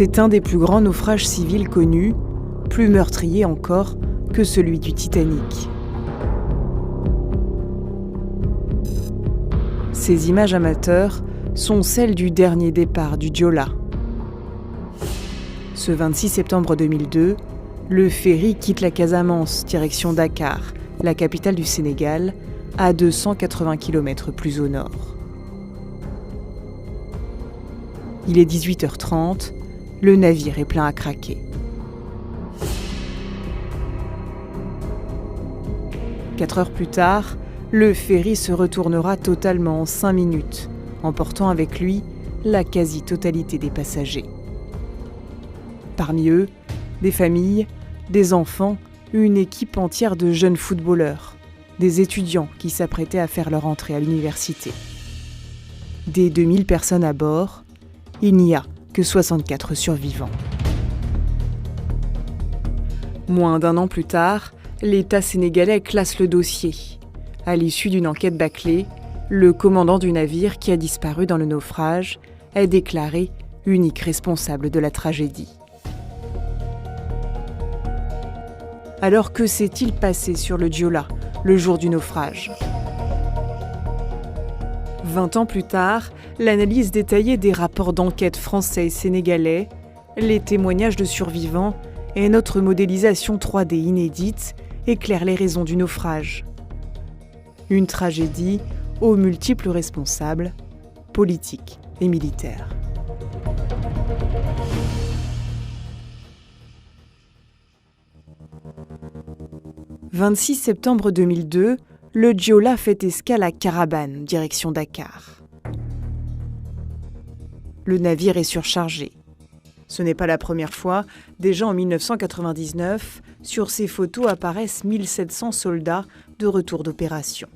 C'est un des plus grands naufrages civils connus, plus meurtrier encore que celui du Titanic. Ces images amateurs sont celles du dernier départ du Joola. Ce 26 septembre 2002, le ferry quitte la Casamance, direction Dakar, la capitale du Sénégal, à 280 km plus au nord. Il est 18h30, le navire est plein à craquer. 4 heures plus tard, le ferry se retournera totalement en 5 minutes, emportant avec lui la quasi-totalité des passagers. Parmi eux, des familles, des enfants, une équipe entière de jeunes footballeurs, des étudiants qui s'apprêtaient à faire leur entrée à l'université. Des 2000 personnes à bord, il n'y a que 64 survivants. Moins d'1 an plus tard, l'État sénégalais classe le dossier. À l'issue d'une enquête bâclée, le commandant du navire qui a disparu dans le naufrage est déclaré unique responsable de la tragédie. Alors que s'est-il passé sur le Joola le jour du naufrage ? 20 ans plus tard, l'analyse détaillée des rapports d'enquête français et sénégalais, les témoignages de survivants et notre modélisation 3D inédite éclairent les raisons du naufrage. Une tragédie aux multiples responsables, politiques et militaires. « 26 septembre 2002, le Joola fait escale à Carabane, direction Dakar. Le navire est surchargé. Ce n'est pas la première fois. Déjà en 1999, sur ces photos apparaissent 1700 soldats de retour d'opération.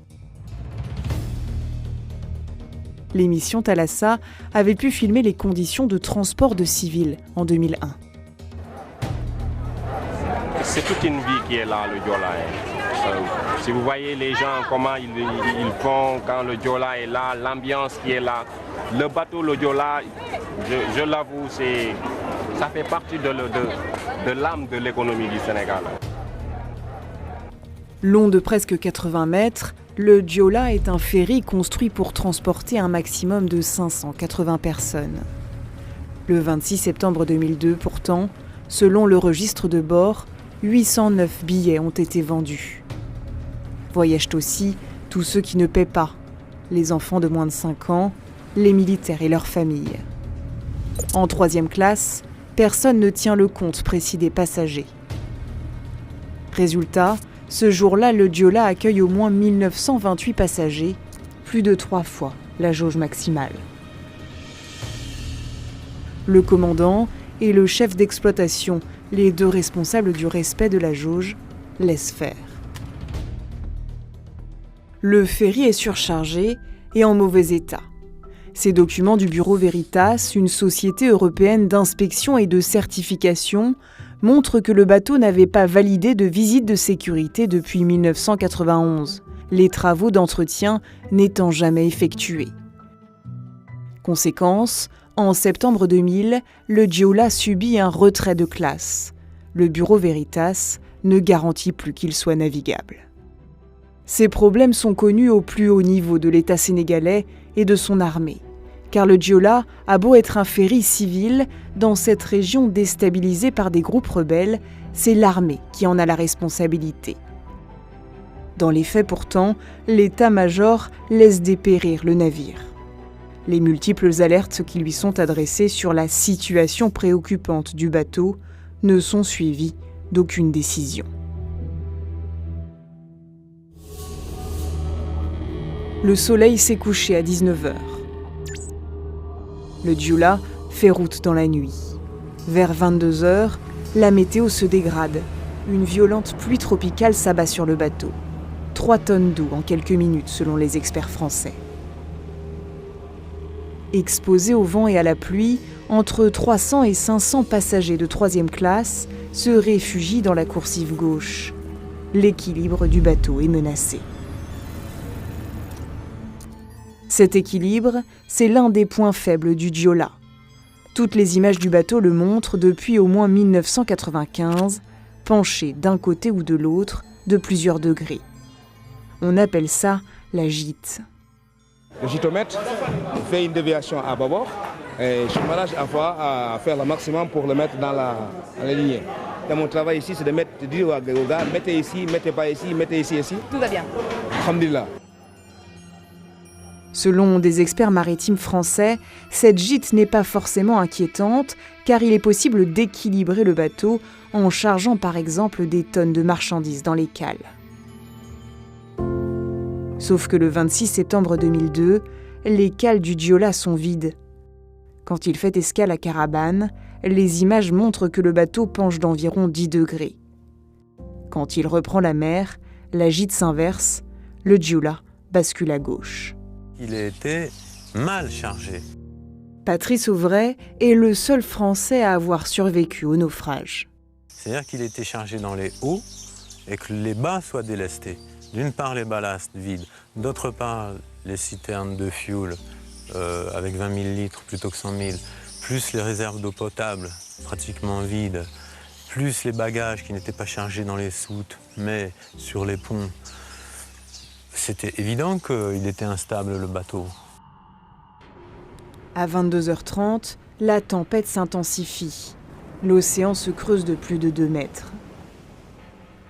L'émission Thalassa avait pu filmer les conditions de transport de civils en 2001. C'est toute une vie qui est là, le Joola. Si vous voyez les gens, comment ils font quand le Joola est là, l'ambiance qui est là. Le bateau, le Joola, je l'avoue, ça fait partie de l'âme de l'économie du Sénégal. Long de presque 80 mètres, le Joola est un ferry construit pour transporter un maximum de 580 personnes. Le 26 septembre 2002, pourtant, selon le registre de bord, 809 billets ont été vendus. Voyagent aussi tous ceux qui ne paient pas, les enfants de moins de 5 ans, les militaires et leurs familles. En 3e classe, personne ne tient le compte précis des passagers. Résultat, ce jour-là, le Joola accueille au moins 1928 passagers, plus de 3 fois la jauge maximale. Le commandant et le chef d'exploitation, les 2 responsables du respect de la jauge, laissent faire. Le ferry est surchargé et en mauvais état. Ces documents du Bureau Veritas, une société européenne d'inspection et de certification, montrent que le bateau n'avait pas validé de visite de sécurité depuis 1991, les travaux d'entretien n'étant jamais effectués. Conséquence, en septembre 2000, le Joola subit un retrait de classe. Le Bureau Veritas ne garantit plus qu'il soit navigable. Ces problèmes sont connus au plus haut niveau de l'État sénégalais et de son armée, car le Joola a beau être un ferry civil, dans cette région déstabilisée par des groupes rebelles, c'est l'armée qui en a la responsabilité. Dans les faits pourtant, l'état-major laisse dépérir le navire. Les multiples alertes qui lui sont adressées sur la situation préoccupante du bateau ne sont suivies d'aucune décision. Le soleil s'est couché à 19h. Le Joola fait route dans la nuit. Vers 22h, la météo se dégrade. Une violente pluie tropicale s'abat sur le bateau. 3 tonnes d'eau en quelques minutes selon les experts français. Exposés au vent et à la pluie, entre 300 et 500 passagers de 3e classe se réfugient dans la coursive gauche. L'équilibre du bateau est menacé. Cet équilibre, c'est l'un des points faibles du Joola. Toutes les images du bateau le montrent depuis au moins 1995, penché d'un côté ou de l'autre de plusieurs degrés. On appelle ça la gîte. Le gîtomètre fait une déviation à bâbord et je m'arrange à faire le maximum pour le mettre dans la lignée. Et mon travail ici, c'est de dire aux gars, mettez ici, mettez pas ici, mettez ici, ici. Tout va bien. Alhamdulillah. Selon des experts maritimes français, cette gîte n'est pas forcément inquiétante car il est possible d'équilibrer le bateau en chargeant par exemple des tonnes de marchandises dans les cales. Sauf que le 26 septembre 2002, les cales du Joola sont vides. Quand il fait escale à Carabane, les images montrent que le bateau penche d'environ 10 degrés. Quand il reprend la mer, la gîte s'inverse, le Joola bascule à gauche. Il a été mal chargé. Patrice Auvray est le seul Français à avoir survécu au naufrage. C'est-à-dire qu'il était chargé dans les hauts et que les bas soient délestés. D'une part les ballasts vides, d'autre part les citernes de fuel avec 20 000 litres plutôt que 100 000, plus les réserves d'eau potable pratiquement vides, plus les bagages qui n'étaient pas chargés dans les soutes mais sur les ponts. C'était évident qu'il était instable, le bateau. À 22h30, la tempête s'intensifie. L'océan se creuse de plus de 2 mètres.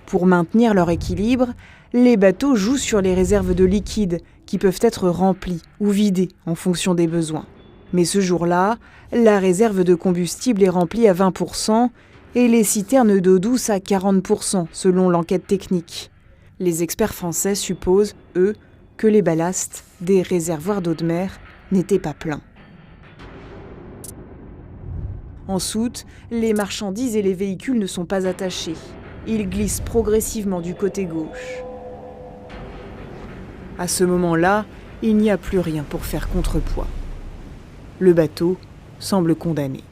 Pour maintenir leur équilibre, les bateaux jouent sur les réserves de liquide qui peuvent être remplies ou vidées en fonction des besoins. Mais ce jour-là, la réserve de combustible est remplie à 20% et les citernes d'eau douce à 40% selon l'enquête technique. Les experts français supposent, eux, que les ballasts des réservoirs d'eau de mer n'étaient pas pleins. En soute, les marchandises et les véhicules ne sont pas attachés. Ils glissent progressivement du côté gauche. À ce moment-là, il n'y a plus rien pour faire contrepoids. Le bateau semble condamné.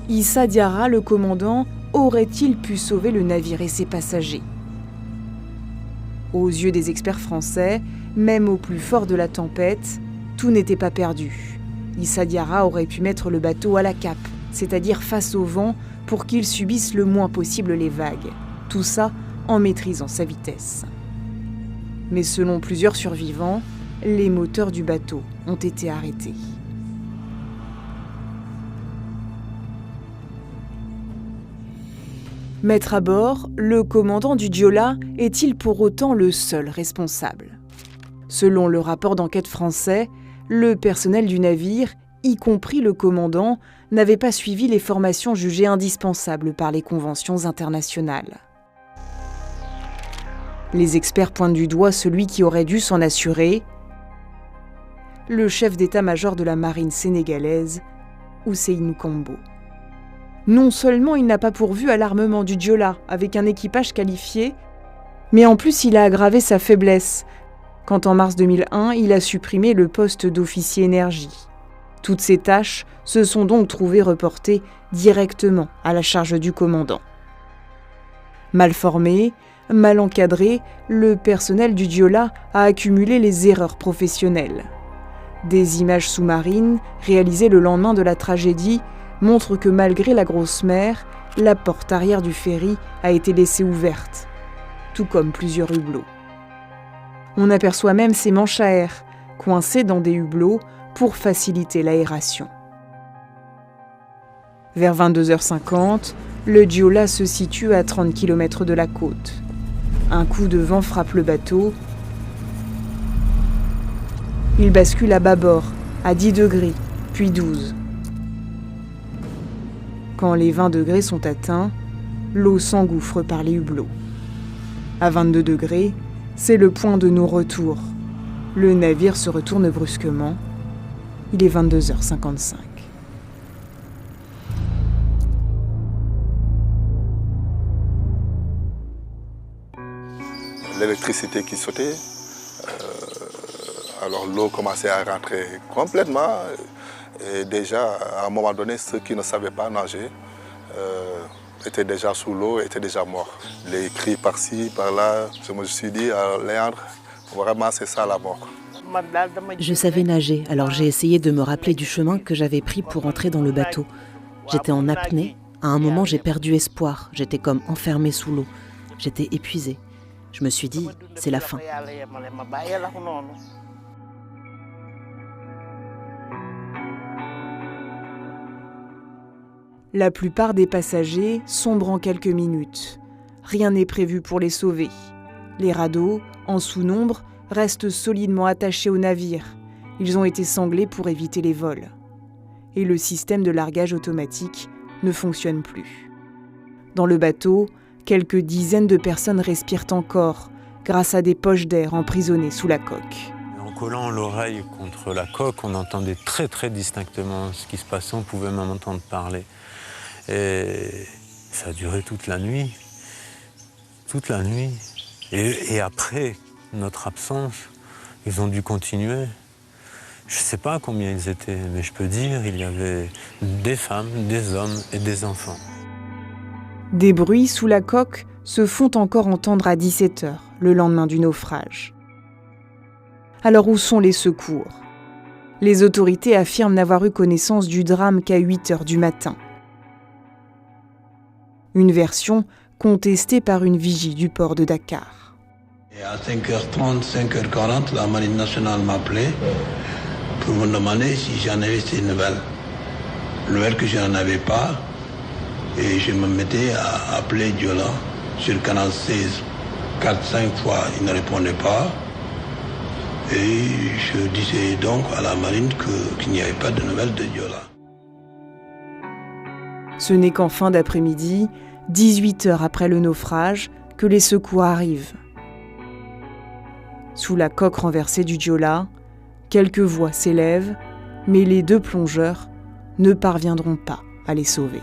Issa Diarra, le commandant, aurait-il pu sauver le navire et ses passagers? Aux yeux des experts français, même au plus fort de la tempête, tout n'était pas perdu. Issa Diarra aurait pu mettre le bateau à la cape, c'est-à-dire face au vent, pour qu'il subisse le moins possible les vagues. Tout ça en maîtrisant sa vitesse. Mais selon plusieurs survivants, les moteurs du bateau ont été arrêtés. Maître à bord, le commandant du Joola est-il pour autant le seul responsable? Selon le rapport d'enquête français, le personnel du navire, y compris le commandant, n'avait pas suivi les formations jugées indispensables par les conventions internationales. Les experts pointent du doigt celui qui aurait dû s'en assurer, le chef d'état-major de la marine sénégalaise, Ousseynou Kambo. Non seulement il n'a pas pourvu à l'armement du Joola avec un équipage qualifié, mais en plus il a aggravé sa faiblesse, quand en mars 2001, il a supprimé le poste d'officier énergie. Toutes ces tâches se sont donc trouvées reportées directement à la charge du commandant. Mal formé, mal encadré, le personnel du Joola a accumulé les erreurs professionnelles. Des images sous-marines, réalisées le lendemain de la tragédie, montrent que malgré la grosse mer, la porte arrière du ferry a été laissée ouverte, tout comme plusieurs hublots. On aperçoit même ces manches à air, coincées dans des hublots pour faciliter l'aération. Vers 22h50, le Joola se situe à 30 km de la côte. Un coup de vent frappe le bateau. Il bascule à bâbord, à 10 degrés, puis 12. Quand les 20 degrés sont atteints, l'eau s'engouffre par les hublots. À 22 degrés, c'est le point de non-retour. Le navire se retourne brusquement. Il est 22h55. L'électricité qui sautait, alors l'eau commençait à rentrer complètement. Et déjà, à un moment donné, ceux qui ne savaient pas nager étaient déjà sous l'eau, étaient déjà morts. Les cris par-ci, par-là, je me suis dit à Léandre, il Vraiment, c'est ça la mort. Je savais nager, alors j'ai essayé de me rappeler du chemin que j'avais pris pour entrer dans le bateau. J'étais en apnée. À un moment, j'ai perdu espoir. J'étais comme enfermée sous l'eau. J'étais épuisée. Je me suis dit, c'est la fin. La plupart des passagers sombrent en quelques minutes. Rien n'est prévu pour les sauver. Les radeaux, en sous-nombre, restent solidement attachés au navire. Ils ont été sanglés pour éviter les vols. Et le système de largage automatique ne fonctionne plus. Dans le bateau, quelques dizaines de personnes respirent encore grâce à des poches d'air emprisonnées sous la coque. En collant l'oreille contre la coque, on entendait très très distinctement ce qui se passait, on pouvait même entendre parler. Et ça a duré toute la nuit. Toute la nuit. Et après notre absence, ils ont dû continuer. Je ne sais pas combien ils étaient, mais je peux dire il y avait des femmes, des hommes et des enfants. Des bruits sous la coque se font encore entendre à 17h, le lendemain du naufrage. Alors où sont les secours ? Les autorités affirment n'avoir eu connaissance du drame qu'à 8h du matin. Une version contestée par une vigie du port de Dakar. Et à 5h30, 5h40, la Marine nationale m'appelait pour me demander si j'en avais ces nouvelles. Nouvelles que je n'en avais pas. Et je me mettais à appeler Diola sur le canal 16. 4-5 fois, il ne répondait pas. Et je disais donc à la marine qu'il n'y avait pas de nouvelles de Diola. Ce n'est qu'en fin d'après-midi, 18h après le naufrage, que les secours arrivent. Sous la coque renversée du Diola, quelques voix s'élèvent, mais les 2 plongeurs ne parviendront pas à les sauver.